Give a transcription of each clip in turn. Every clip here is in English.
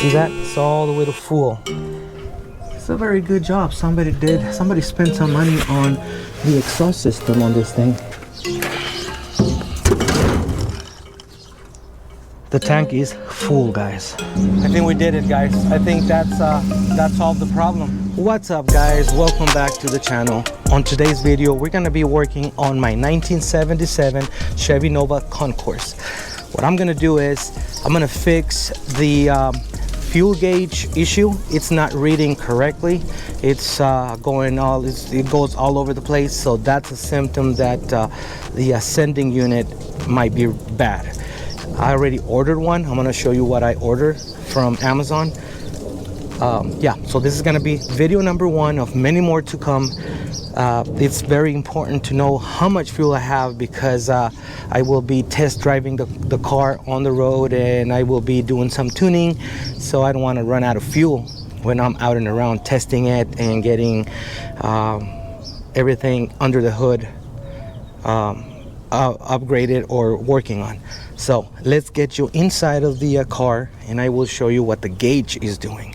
See that? It's all the way to full. It's a very good job. Somebody spent some money on the exhaust system on this thing. The tank is full, guys. I think we did it, guys. I think that solved the problem. What's up, guys? Welcome back to the channel. On today's video, we're gonna be working on my 1977 Chevy Nova Concours. What I'm gonna do is I'm gonna fix the fuel gauge issue. It's not reading correctly. It's it goes all over the place. So that's a symptom that the sending unit might be bad. I already ordered one. I'm gonna show you what I ordered from Amazon. Yeah, so this is gonna be video number one of many more to come. It's very important to know how much fuel I have because I will be test driving the car on the road, and I will be doing some tuning, so I don't want to run out of fuel when I'm out and around testing it and getting everything under the hood upgraded or working on. So let's get you inside of the car, and I will show you what the gauge is doing.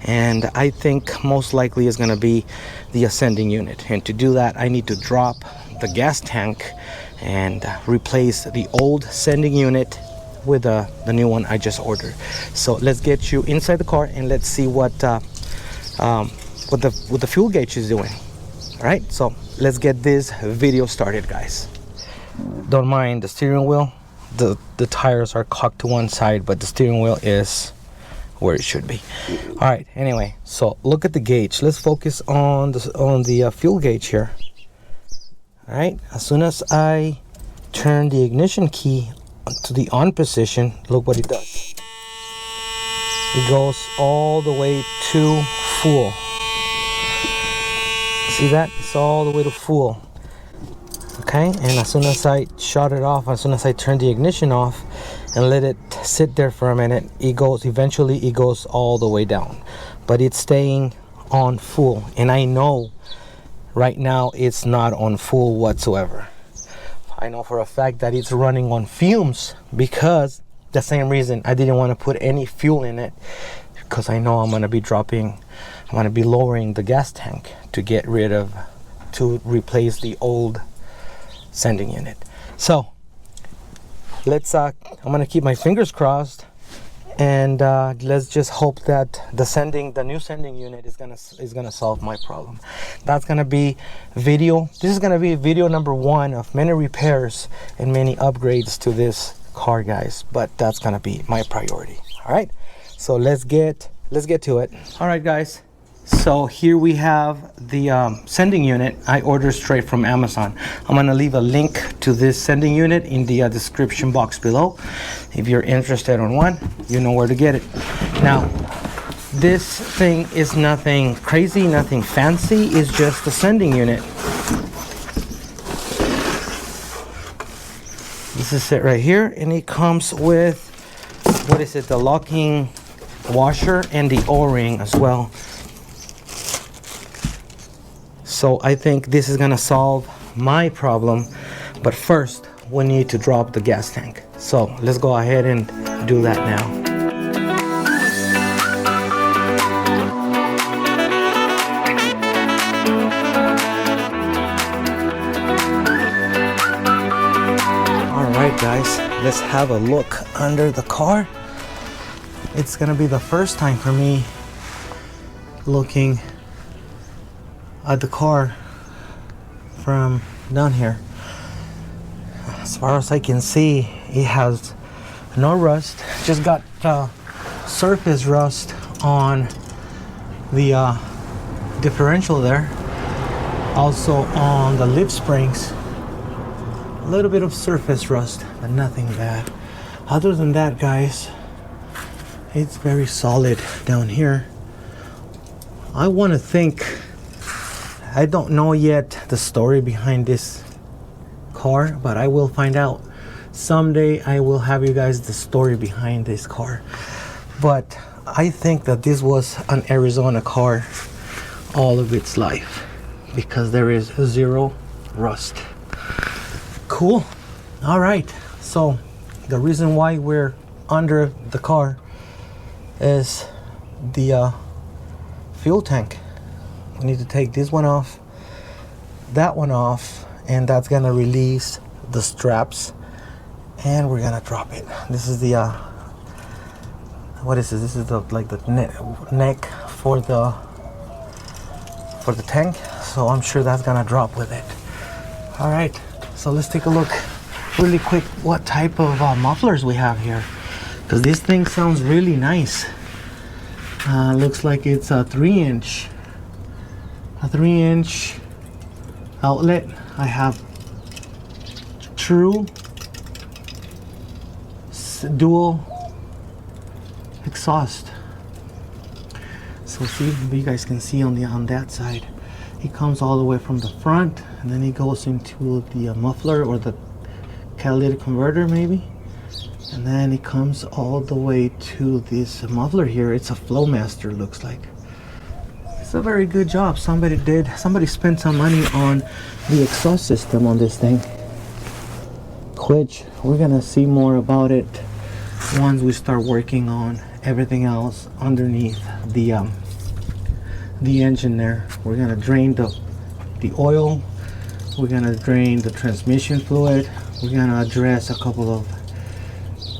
And I think most likely is going to be the ascending unit, and to do that I need to drop the gas tank and replace the old sending unit with the new one I just ordered. So let's get you inside the car and let's see what the fuel gauge is doing. All right, so let's get this video started, guys. Don't mind the steering wheel. The tires are cocked to one side, but the steering wheel is where it should be. All right, anyway, so look at the gauge. Let's focus on the fuel gauge here. All right, as soon as I turn the ignition key to the on position, look what it does. It goes all the way to full. See that? It's all the way to full. Okay, and as soon as I shut it off, as soon as I turn the ignition off and let it sit there for a minute, eventually it goes all the way down, but it's staying on full. And I know right now it's not on full whatsoever. I know for a fact that it's running on fumes, because the same reason I didn't want to put any fuel in it, because I know I'm going to be lowering the gas tank to replace the old sending unit. So let's I'm gonna keep my fingers crossed, and let's just hope that the new sending unit is gonna solve my problem. That's gonna be this is gonna be video number one of many repairs and many upgrades to this car, guys, but that's gonna be my priority. All right, so let's get to it. All right, guys, so here we have the sending unit I ordered straight from Amazon. I'm gonna leave a link to this sending unit in the description box below. If you're interested on one, you know where to get it. Now, this thing is nothing crazy, nothing fancy. It's just the sending unit. This is it right here, and it comes with, what is it, the locking washer and the O-ring as well. So I think this is gonna solve my problem, but first we need to drop the gas tank. So let's go ahead and do that now. All right, guys, let's have a look under the car. It's gonna be the first time for me looking at the car from down here. As far as I can see, it has no rust. Just got surface rust on the differential there, also on the lip springs. A little bit of surface rust, but nothing bad. Other than that, guys, it's very solid down here. I want to think, I don't know yet the story behind this car, but I will find out. Someday I will have you guys the story behind this car. But I think that this was an Arizona car all of its life, because there is zero rust. Cool. All right, so the reason why we're under the car is the fuel tank. We need to take this one off, that one off, and that's gonna release the straps, and we're gonna drop it. This is the what is this? This is the like the neck for the tank, so I'm sure that's gonna drop with it. All right, so let's take a look really quick what type of mufflers we have here, because this thing sounds really nice. Looks like it's a 3-inch outlet. I have true dual exhaust. So see if you guys can see on that side, it comes all the way from the front, and then it goes into the muffler or the catalytic converter maybe, and then it comes all the way to this muffler here. It's a Flowmaster, looks like. It's a very good job. Somebody spent some money on the exhaust system on this thing, which we're gonna see more about it once we start working on everything else underneath the engine there. We're gonna drain the oil, we're gonna drain the transmission fluid, we're gonna address a couple of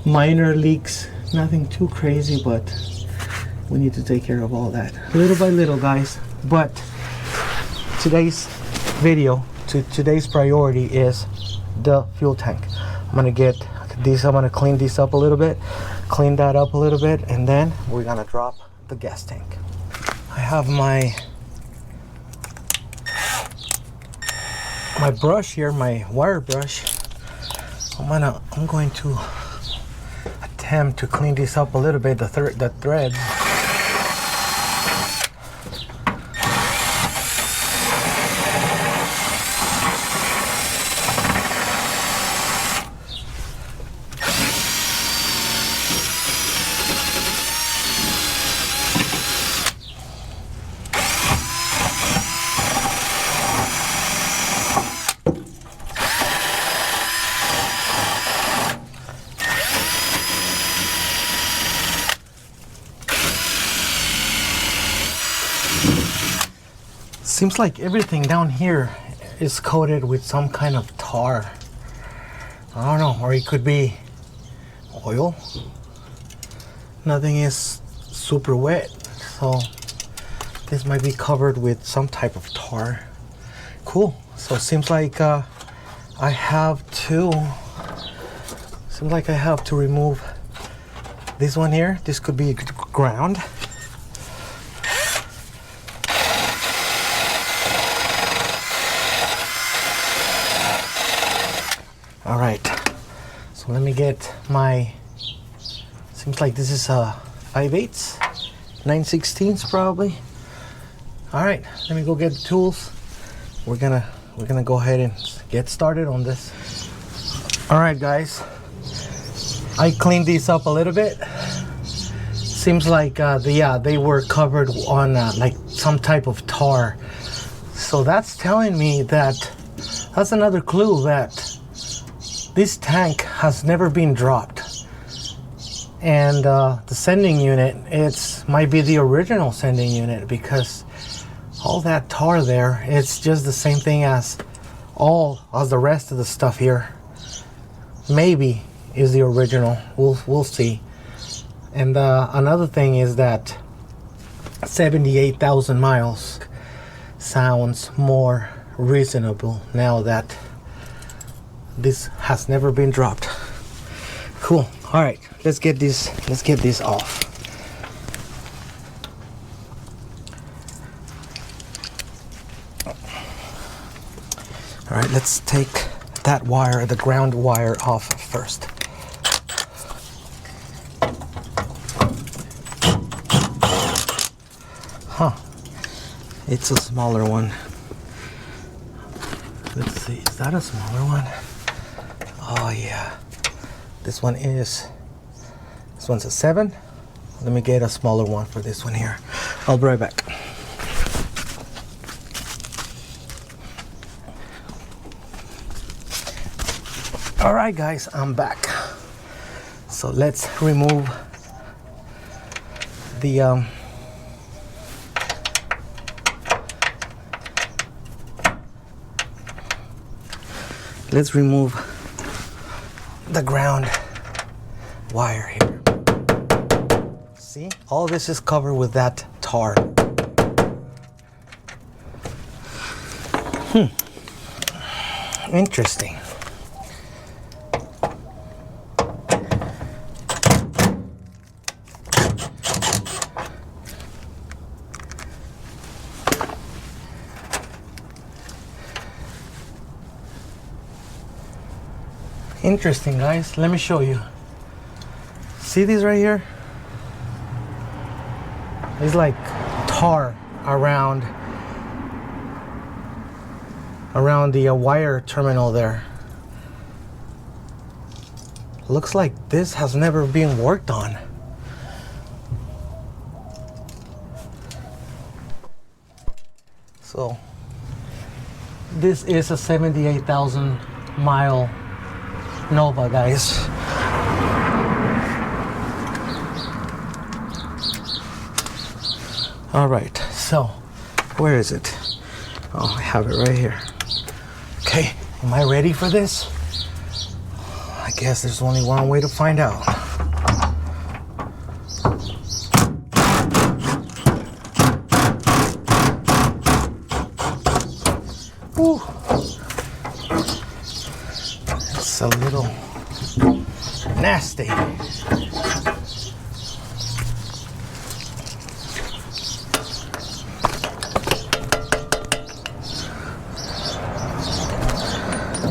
minor leaks, nothing too crazy, but we need to take care of all that little by little, guys. But today's video, today's priority is the fuel tank. I'm gonna get these, I'm gonna clean these up a little bit, clean that up a little bit, and then we're gonna drop the gas tank. I have my brush here, my wire brush. I'm going to attempt to clean this up a little bit, the threads. Seems like everything down here is coated with some kind of tar. I don't know, or it could be oil. Nothing is super wet, so this might be covered with some type of tar. Cool. So it seems like I have to remove this one here. This could be ground. All right, so let me get my, seems like this is a 5/8, 9/16 probably. All right, let me go get the tools. We're gonna go ahead and get started on this. All right, guys, I cleaned these up a little bit. Seems like they were covered on like some type of tar. So that's telling me that's another clue that this tank has never been dropped, and the sending unit, might be the original sending unit, because all that tar there, it's just the same thing as the rest of the stuff here. Maybe is the original. We'll see. And another thing is that 78,000 miles sounds more reasonable now that this has never been dropped. Cool. All right, let's get this off. All right, let's take that wire, the ground wire, off first. Huh, it's a smaller one. Let's see, is that a smaller one? Oh yeah, this one's a 7. Let me get a smaller one for this one here. I'll be right back. All right, guys, I'm back. So let's remove the let's remove the ground wire here. See, all this is covered with that tar. Interesting. Interesting, guys. Let me show you. See these right here? It's like tar around the wire terminal there. Looks like this has never been worked on. So this is a 78,000 mile Nova, guys. All right, so where is it? Oh, I have it right here. Okay, am I ready for this? I guess there's only one way to find out. Ooh. It's a little nasty.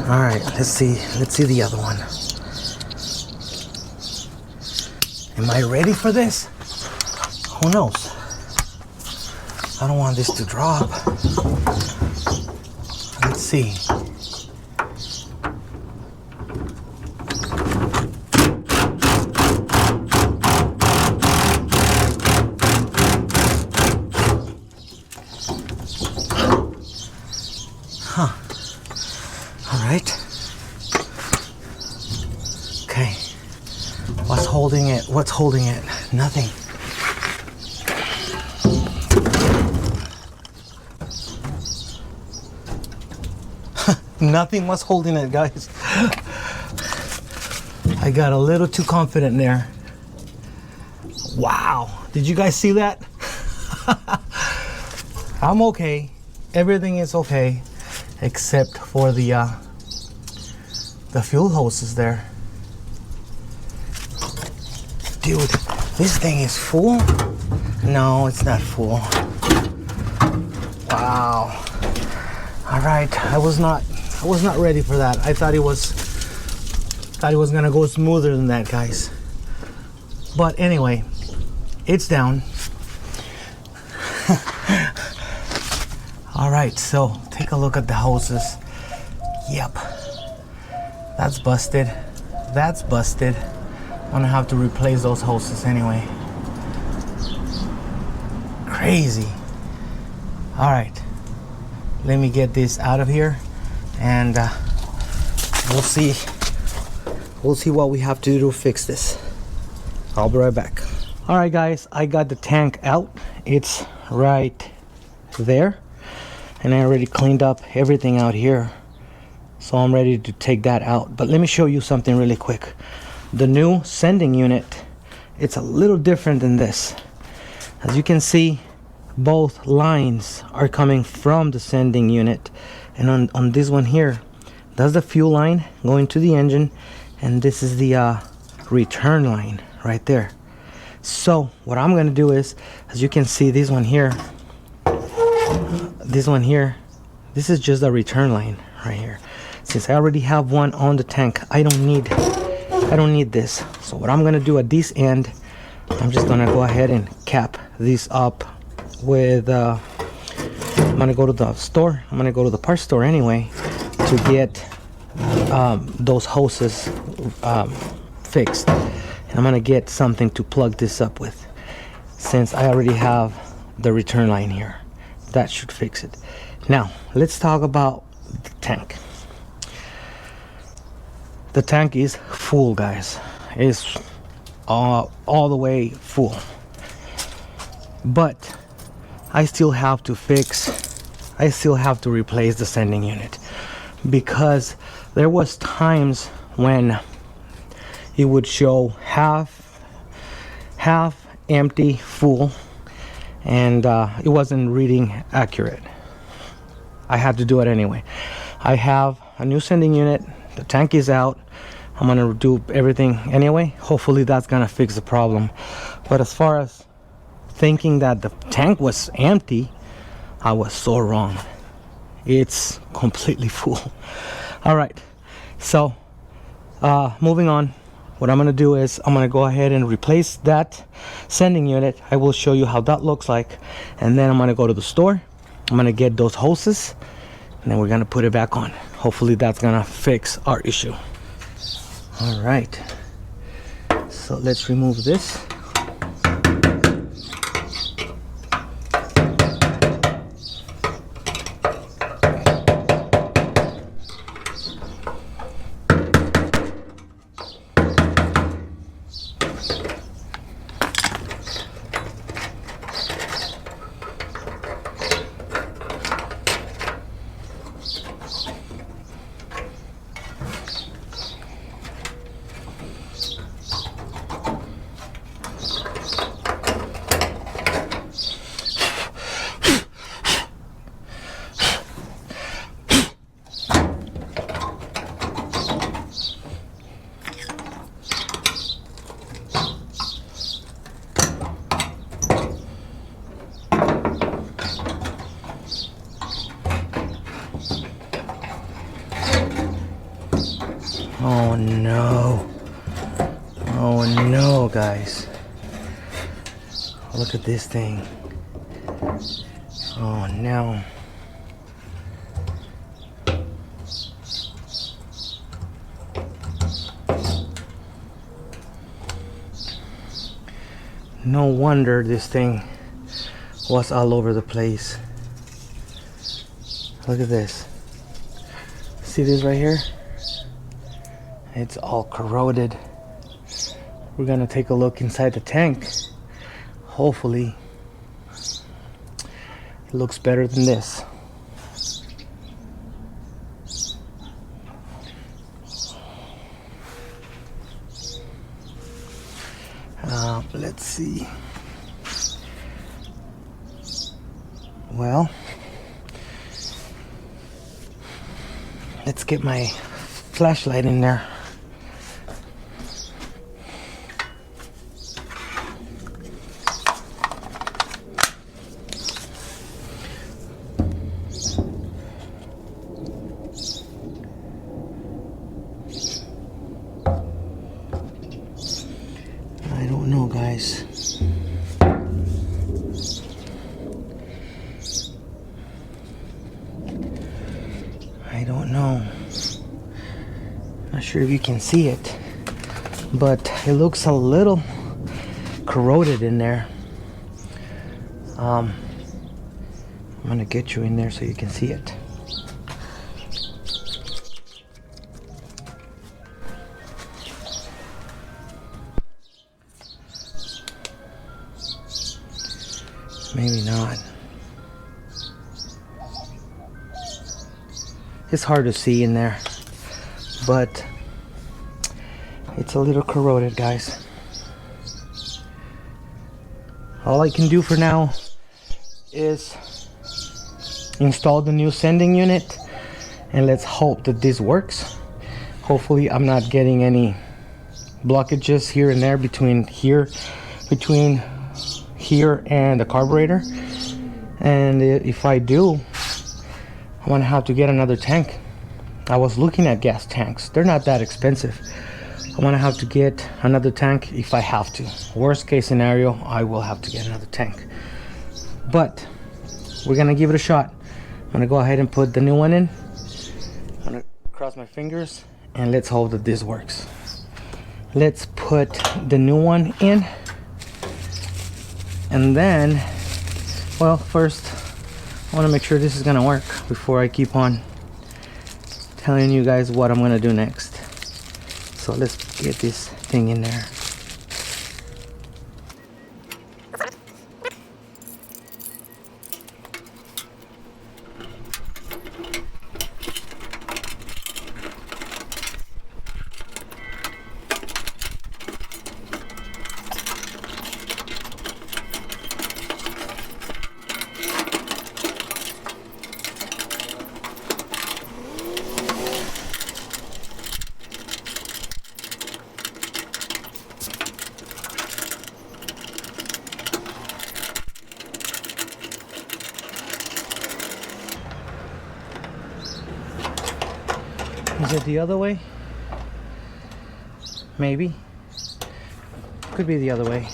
All right, let's see the other one. Am I ready for this? Who knows? I don't want this to drop. Let's see. Huh. All right. Okay. What's holding it? What's holding it? Nothing. Nothing was holding it, guys. I got a little too confident there. Wow. Did you guys see that? I'm okay. Everything is okay except for the fuel hoses there. Dude, this thing is full? No, it's not full. Wow. All right, I was not ready for that. I thought it was gonna go smoother than that, guys. But anyway, it's down. All right, so take a look at the hoses. Yep, that's busted. That's busted. I'm gonna have to replace those hoses anyway. Crazy. All right, let me get this out of here, and we'll see what we have to do to fix this. I'll be right back. All right, guys, I got the tank out. It's right there, and I already cleaned up everything out here, so I'm ready to take that out. But let me show you something really quick. The new sending unit, it's a little different than this. As you can see, both lines are coming from the sending unit, and on this one here, that's the fuel line going to the engine, and this is the return line right there. So what I'm gonna do is, as you can see, this one here, this is just the return line right here. Since I already have one on the tank, I don't need this. So what I'm gonna do at this end, I'm just gonna go ahead and cap this up with I'm gonna go to the store. I'm gonna go to the parts store anyway to get those hoses fixed, and I'm gonna get something to plug this up with, since I already have the return line here. That should fix it. Now let's talk about the tank. The tank is full, guys. It's all the way full. but I still have to replace the sending unit, because there was times when it would show half empty, full, and it wasn't reading accurate. I had to do it anyway. I have a new sending unit, the tank is out, I'm gonna do everything anyway. Hopefully that's gonna fix the problem. But as far as thinking that the tank was empty, I was so wrong. It's completely full. All right, so moving on, what I'm gonna do is I'm gonna go ahead and replace that sending unit. I will show you how that looks like, and then I'm gonna go to the store, I'm gonna get those hoses, and then we're gonna put it back on. Hopefully that's gonna fix our issue. All right, so let's remove this. Oh no. Oh no, guys. Look at this thing. Oh no. No wonder this thing was all over the place. Look at this. See this right here? It's all corroded. We're gonna take a look inside the tank. Hopefully it looks better than this. Let's see. Well, let's get my flashlight in there. I don't know, guys. I don't know. Not sure if you can see it, but it looks a little corroded in there. I'm gonna get you in there so you can see it. Maybe not. It's hard to see in there, but it's a little corroded, guys. All I can do for now is install the new sending unit, and let's hope that this works. Hopefully I'm not getting any blockages here and there between here and the carburetor. And if I do, I'm gonna have to get another tank. I was looking at gas tanks. They're not that expensive. I'm gonna have to get another tank if I have to. Worst case scenario, I will have to get another tank. But we're gonna give it a shot. I'm gonna go ahead and put the new one in. I'm gonna cross my fingers and let's hope that this works. Let's put the new one in. And then, well, first I want to make sure this is gonna work before I keep on telling you guys what I'm gonna do next. So let's get this thing in there. Is it the other way? Maybe. Could be the other way.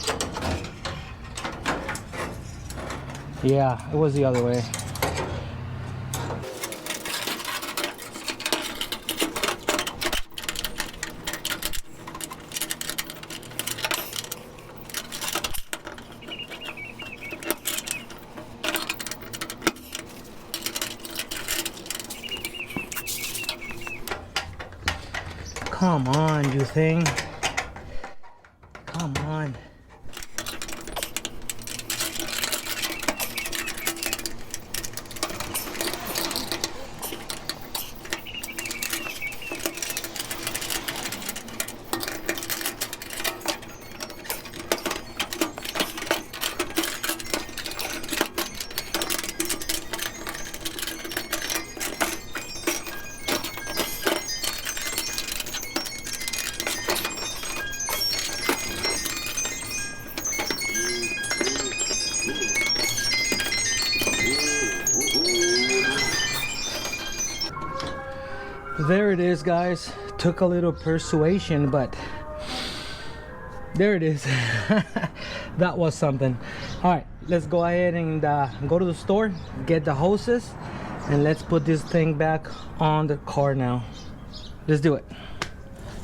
Yeah, it was the other way. Come on, you thing. Come on. There it is, guys. Took a little persuasion, but there it is. That was something. All right, let's go ahead and go to the store, get the hoses, and let's put this thing back on the car now. Let's do it.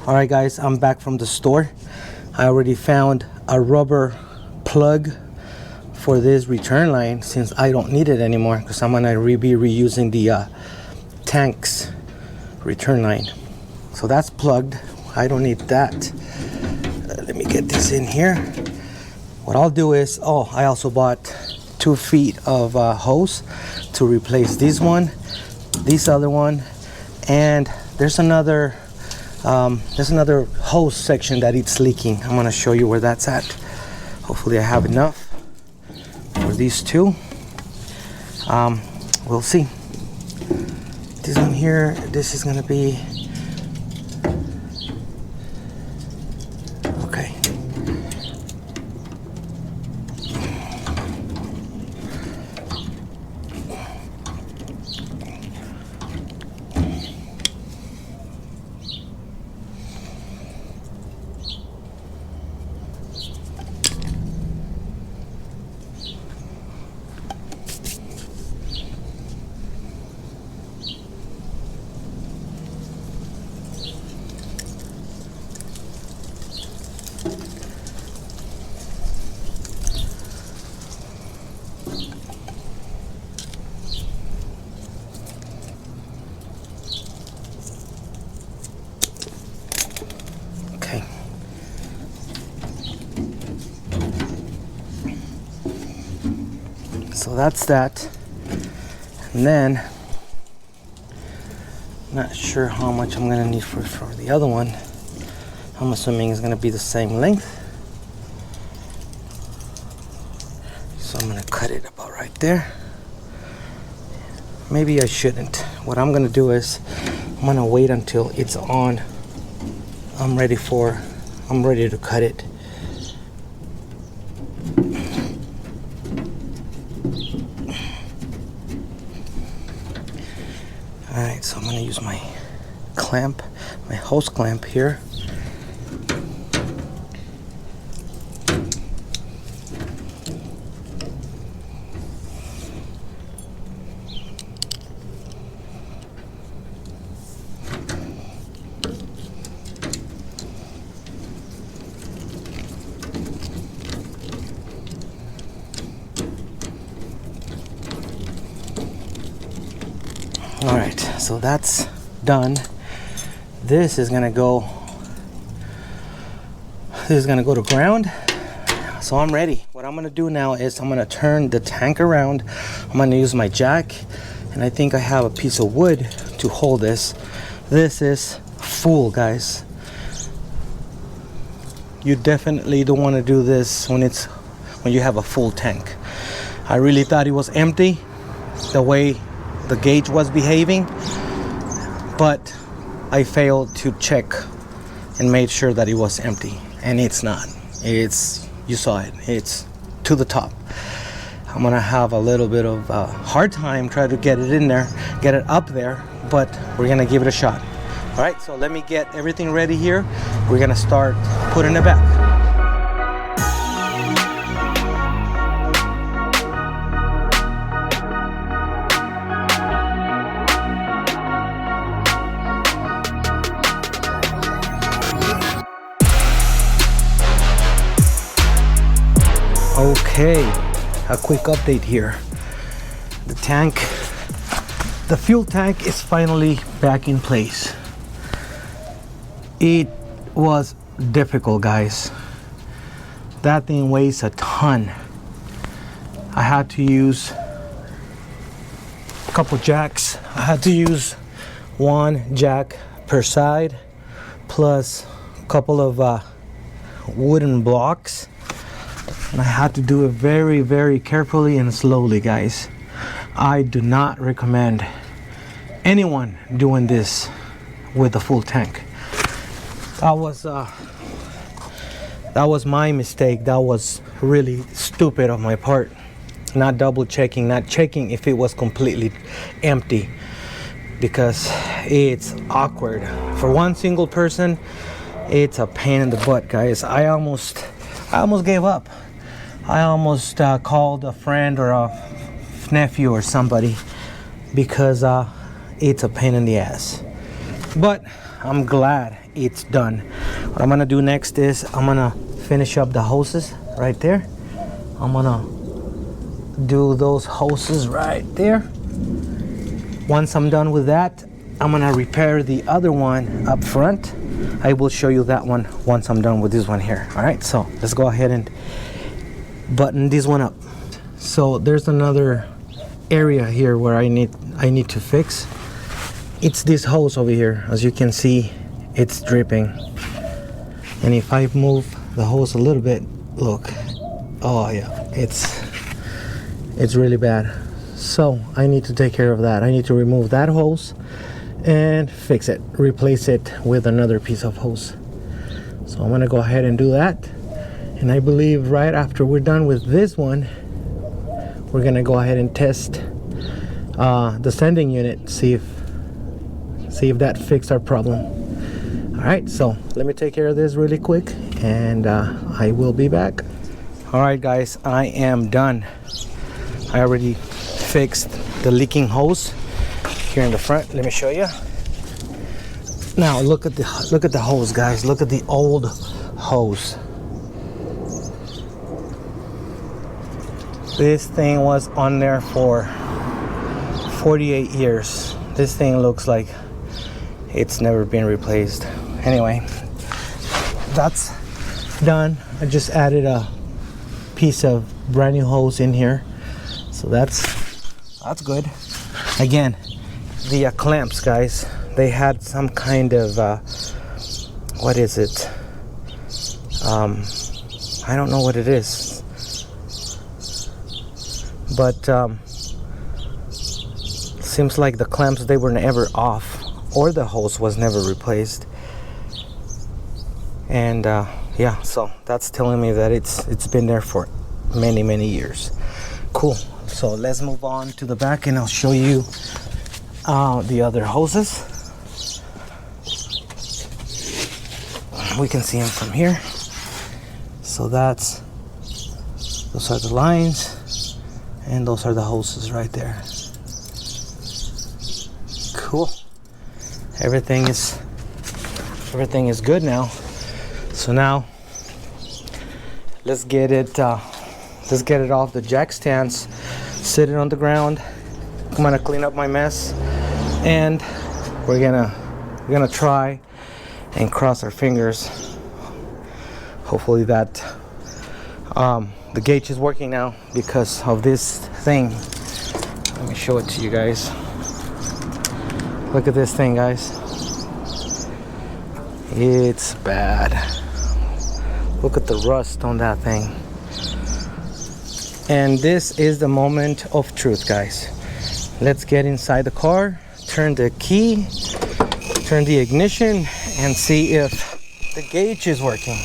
All right, guys, I'm back from the store. I already found a rubber plug for this return line since I don't need it anymore, because I'm gonna be reusing the tanks return line. So that's plugged. I don't need that. Let me get this in here. What I'll do is, oh, I also bought 2 feet of hose to replace this one, this other one, and there's another hose section that it's leaking. I'm gonna show you where that's at. Hopefully I have enough for these two. We'll see. This one here, this is gonna be okay. So that's that. And then, not sure how much I'm gonna need for the other one. I'm assuming it's gonna be the same length. So I'm gonna cut it about right there. Maybe I shouldn't. What I'm gonna do is, I'm gonna wait until it's on. I'm ready to cut it. Alright, so I'm going to use my clamp, my hose clamp here. All right, so that's done. This is gonna go to ground. So I'm ready. What I'm gonna do now is I'm gonna turn the tank around. I'm gonna use my jack, and I think I have a piece of wood to hold this. This is full, guys. You definitely don't want to do this when you have a full tank. I really thought it was empty, the way the gauge was behaving, but I failed to check and made sure that it was empty, and it's not. You saw it, it's to the top. I'm gonna have a little bit of a hard time trying to get it in there, get it up there, but we're gonna give it a shot. All right, so let me get everything ready here. We're gonna start putting it back. Okay, a quick update here. The fuel tank is finally back in place. It was difficult, guys. That thing weighs a ton. I had to use a couple jacks. I had to use one jack per side, plus a couple of wooden blocks. And I had to do it very, very carefully and slowly, guys. I do not recommend anyone doing this with a full tank. That was my mistake. That was really stupid of my part. Not double checking, not checking if it was completely empty, because it's awkward. For one single person, it's a pain in the butt, guys. I almost gave up. I almost called a friend or a nephew or somebody, because it's a pain in the ass. But I'm glad it's done. What I'm gonna do next is I'm gonna finish up the hoses right there. I'm gonna do those hoses right there. Once I'm done with that, I'm gonna repair the other one up front. I will show you that one once I'm done with this one here. All right, so let's go ahead and button this one up. So there's another area here where I need to fix. It's this hose over here. As you can see, it's dripping. And if I move the hose a little bit, look. Oh yeah, it's really bad. So I need to take care of that. I need to remove that hose and fix it, replace it with another piece of hose. So I'm gonna go ahead and do that. And I believe right after we're done with this one, we're gonna go ahead and test the sending unit, see if that fixed our problem. All right, so let me take care of this really quick, and I will be back. All right, guys, I am done. I already fixed the leaking hose here in the front. Let me show you. Now look at the hose, guys. Look at the old hose. This thing was on there for 48 years. This thing looks like it's never been replaced. Anyway, that's done. I just added a piece of brand new hose in here, so that's good. Again, the clamps, guys, they had some kind of what is it? I don't know what it is, but seems like the clamps, they were never off, or the hose was never replaced. And yeah, so that's telling me that it's been there for many years. Cool. So let's move on to the back, and I'll show you the other hoses. We can see them from here. So those are the lines, and those are the hoses right there. Cool. Everything is good now. So now let's get it off the jack stands, sit it on the ground. I'm gonna clean up my mess, and we're gonna try and cross our fingers. Hopefully that the gauge is working now because of this thing. Let me show it to you guys. Look at this thing, guys. It's bad. Look at the rust on that thing. And this is the moment of truth, guys. Let's get inside the car, turn the key, turn the ignition, and see if the gauge is working.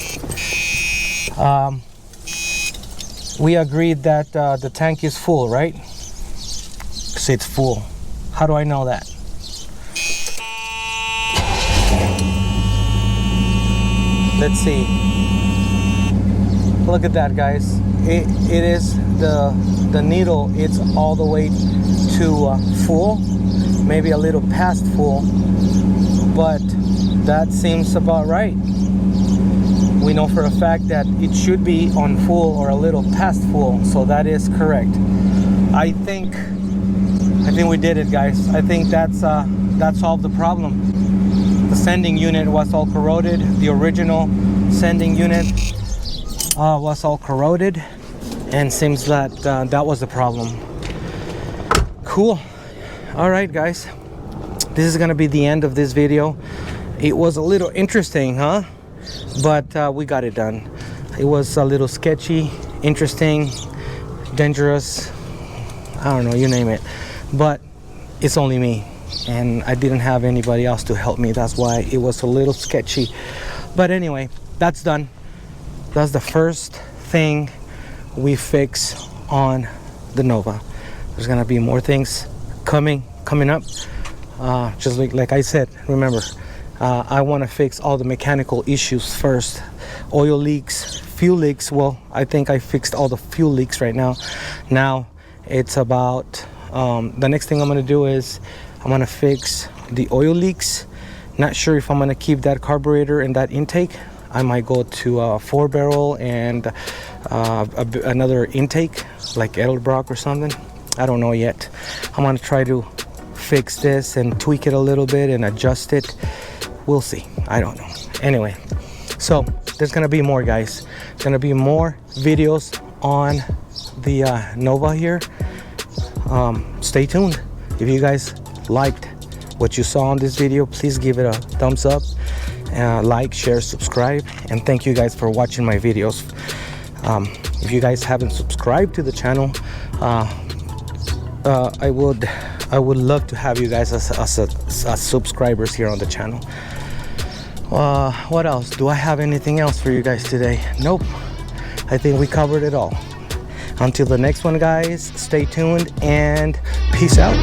We agreed that the tank is full, right? So it's full. How do I know that? Let's see. Look at that, guys. It is the needle. It's all the way to full, maybe a little past full, but that seems about right. We know for a fact that it should be on full or a little past full, so that is correct. I think we did it, guys. I think that solved the problem. The sending unit was all corroded. The original sending unit was all corroded, and seems that that was the problem. Cool. All right, guys, this is gonna be the end of this video. It was a little interesting, huh? But we got it done. It was a little sketchy, interesting, dangerous, I don't know, you name it, but it's only me, and I didn't have anybody else to help me. That's why it was a little sketchy. But anyway, that's done. That's the first thing we fix on the Nova. There's gonna be more things coming up. Just like I said, remember, I want to fix all the mechanical issues first. Oil leaks, fuel leaks. Well, I think I fixed all the fuel leaks right now. Now it's about the next thing I'm going to do is I'm going to fix the oil leaks. Not sure if I'm going to keep that carburetor and that intake. I might go to a 4-barrel and another intake like Edelbrock or something. I don't know yet. I'm going to try to fix this and tweak it a little bit and adjust it. We'll see. I don't know. Anyway, so there's gonna be more, guys. There's gonna be more videos on the Nova here. Stay tuned. If you guys liked what you saw on this video, please give it a thumbs up, like, share, subscribe, and thank you guys for watching my videos. If you guys haven't subscribed to the channel, I would love to have you guys as subscribers here on the channel. What else? Do I have anything else for you guys today? Nope. I think we covered it all. Until the next one, guys, stay tuned and peace out.